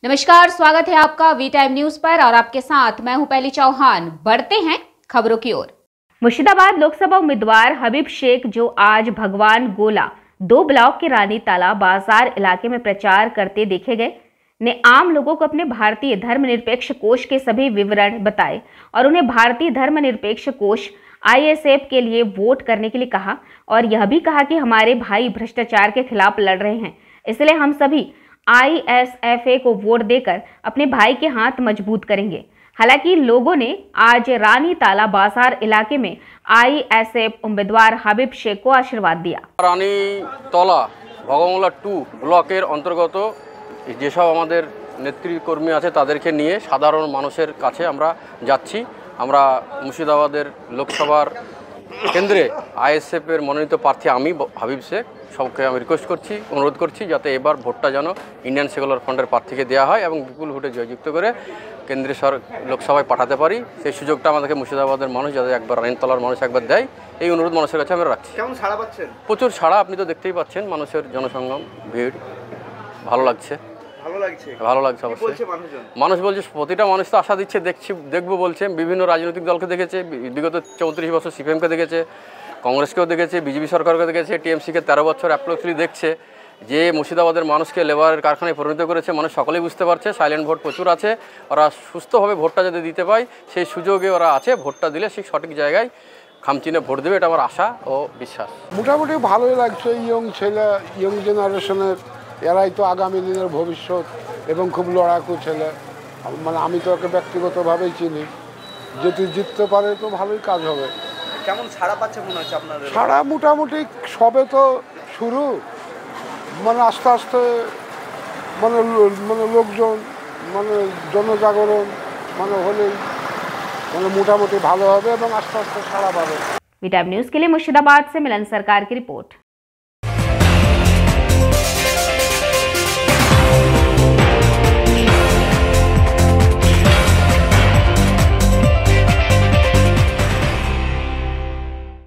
नमस्कार, स्वागत है आपका वी टाइम न्यूज पर और आपके साथ मैं हूं पहली चौहान। बढ़ते हैं खबरों की ओर। मुर्शिदाबाद लोकसभा उम्मीदवार हबीब शेख, जो आज भगवान गोला 2 ब्लॉक के रानी तालाब बाजार इलाके में प्रचार करते देखे गए, ने आम लोगों को अपने भारतीय धर्मनिरपेक्ष कोष के सभी विवरण बताए और उन्हें भारतीय धर्मनिरपेक्ष कोष ISF के लिए वोट करने के लिए कहा और यह भी कहा कि हमारे भाई भ्रष्टाचार के खिलाफ लड़ रहे हैं, इसलिए हम सभी ISFA को वोट देकर अपने भाई के हाथ मजबूत करेंगे। हालांकि लोगों ने आज रानी ताला बाजार इलाके में ISF उम्मीदवार हबीब शेख को आशीर्वाद दिया। रानी तला भगमला 2 ব্লকের অন্তর্গত যেসব আমাদের নেতৃকর্মী আছে তাদেরকে নিয়ে সাধারণ মানুষের কাছে আমরা যাচ্ছি। আমরা মুর্শিদাবাদের লোকসভার কেন্দ্রে ISF এর মনোনীত প্রার্থী আমি হাবিব শেখ সবকে আমি রিকোয়েস্ট করছি, অনুরোধ করছি যাতে এবার ভোটটা যেন ইন্ডিয়ান সেকুলার ফ্রন্টের প্রার্থীকে দেওয়া হয় এবং বিপুল ভোটে জয়যুক্ত করে কেন্দ্রীয় লোকসভায় পাঠাতে পারি। সেই সুযোগটা আমাদেরকে মুর্শিদাবাদের মানুষ যাতে একবার রানীতলার মানুষ একবার দেয়, এই অনুরোধ মানুষের কাছে আমরা রাখছি। কেমন সাড়া পাচ্ছেন? প্রচুর সাড়া, আপনি তো দেখতেই পাচ্ছেন, মানুষের জনসংগম, ভিড়, ভালো লাগছে। ভালো লাগছে অবশ্যই। মানুষ বলছে, প্রতিটা মানুষ তো আশা দিচ্ছে, দেখবো বলছে। বিভিন্ন রাজনৈতিক দলকে দেখেছে, বিগত 34 বছর CPM-কে দেখেছে, কংগ্রেসকেও দেখেছে, বিজেপি সরকারকে দেখেছে, TMC-কে 13 বছর অ্যাপ্রক্সলি দেখছে। যে মুর্শিদাবাদের মানুষকে লেবারের কারখানায় পরিণত করেছে মানুষ সকলেই বুঝতে পারছে। সাইলেন্ট ভোট প্রচুর আছে, ওরা সুস্থভাবে ভোটটা যদি দিতে পায় সেই সুযোগে ওরা আছে। ভোটটা দিলে সেই সঠিক জায়গায় খামচিনে ভোট দেবে, এটা আমার আশা ও বিশ্বাস। মোটামুটি ভালোই লাগছে। ইয়ং জেনারেশনের এরাই তো আগামী দিনের ভবিষ্যৎ এবং খুব লড়াকু ছেলে। মানে আমি তো ওকে ব্যক্তিগতভাবেই চিনি, যদি জিততে পারে তো ভালোই কাজ হবে। কেমন সাড়া পাচ্ছে মনে হচ্ছে আপনাদের? সাড়া মোটামুটি সবে তো শুরু, মানে আস্তে আস্তে মানে লোকজন মানে জনজাগরণ মানে হলেই মানে মোটামুটি ভালো হবে এবং আস্তে আস্তে সাড়া পাবে। वी टाइम न्यूज के लिए मुर्शिदाबाद से मिलन सरकार की रिपोर्ट।